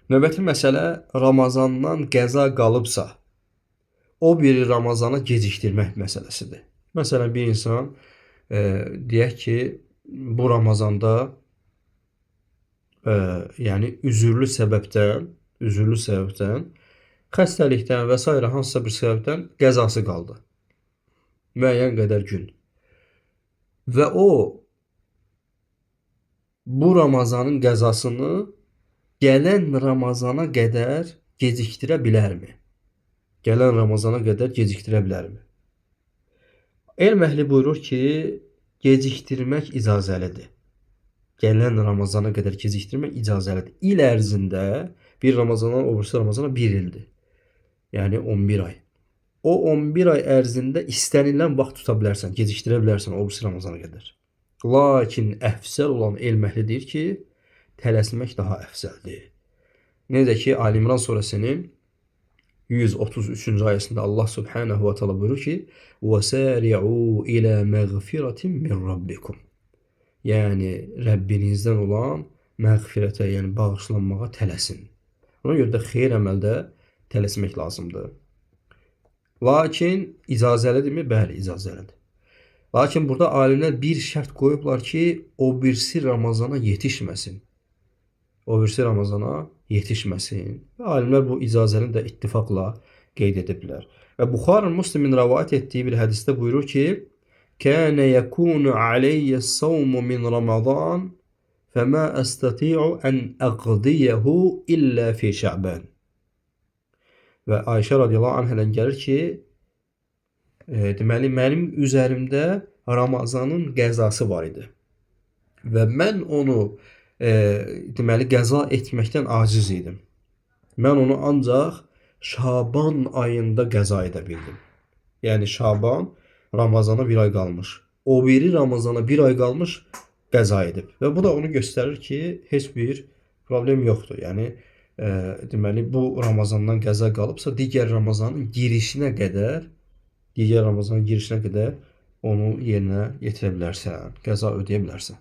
Növbəti məsələ Ramazandan qəza qalıbsa, o biri Ramazana gecikdirmək məsələsidir. Məsələn, bir insan deyək ki, bu Ramazanda yəni üzürlü səbəbdən, xəstəlikdən və s. hansısa bir səbəbdən qəzası qaldı. Müəyyən qədər gün. Və o bu Ramazanın qəzasını gələn Ramazana qədər gecikdirə bilərmi? Gələn Ramazana qədər gecikdirə bilərmi? Elm əhli buyurur ki, gecikdirmək icazəlidir. Gələn Ramazana qədər gecikdirmək icazəlidir. İl ərzində bir Ramazandan o birisi Ramazana 1 ildir. Yəni 11 ay. O 11 ay ərzində istənilən vaxt tuta bilərsən, gecikdirə bilərsən o birisi Ramazana qədər. Lakin əfsəl olan elm əhli deyir ki, tələsmək daha əfsəldir. Necə ki, Ali İmran surəsinin 133-cü ayəsində Allah Subhanahu wa Taala buyurur ki: "Və-səri'u ilə məğfiratin min rabbikum." Yəni Rəbbinizdən olan məğfirətə, yəni bağışlanmağa tələsin. Ona görə də xeyir əməldə tələsmək lazımdır. Lakin icazəlidirmi? Bəli, icazəlidir. Lakin burada alimlər bir şərt qoyublar ki, o birisi Ramazana yetişməsin. O birisi Ramazana yetişməsin. Və alimlər bu icazəni də ittifaqla qeyd ediblər. Və Buxari Müslimin rəvayət etdiyi bir hədisdə buyurur ki, "Kənə yekunu aleyyə-s-savmu min Ramazan, fəmə əstəti'u ən əqdiyehu illə fi Şəban." Və Ayşə radiyallahu anhadan gəlir ki, deməli mənim üzərimdə Ramazanın qəzası var idi. Və mən onu deməli qəza etməkdən aciz idim. Mən onu ancaq Şaban ayında qəza edə bildim. Yəni Şaban Ramazana bir ay qalmış. O biri Ramazana bir ay qalmış qəza edib. Və bu da onu göstərir ki, heç bir problem yoxdur. Yəni deməli bu Ramazandan qəza qalıbsa, digər Ramazanın girişinə qədər onu yerinə yetirə bilərsən, qəza ödəyə bilərsən.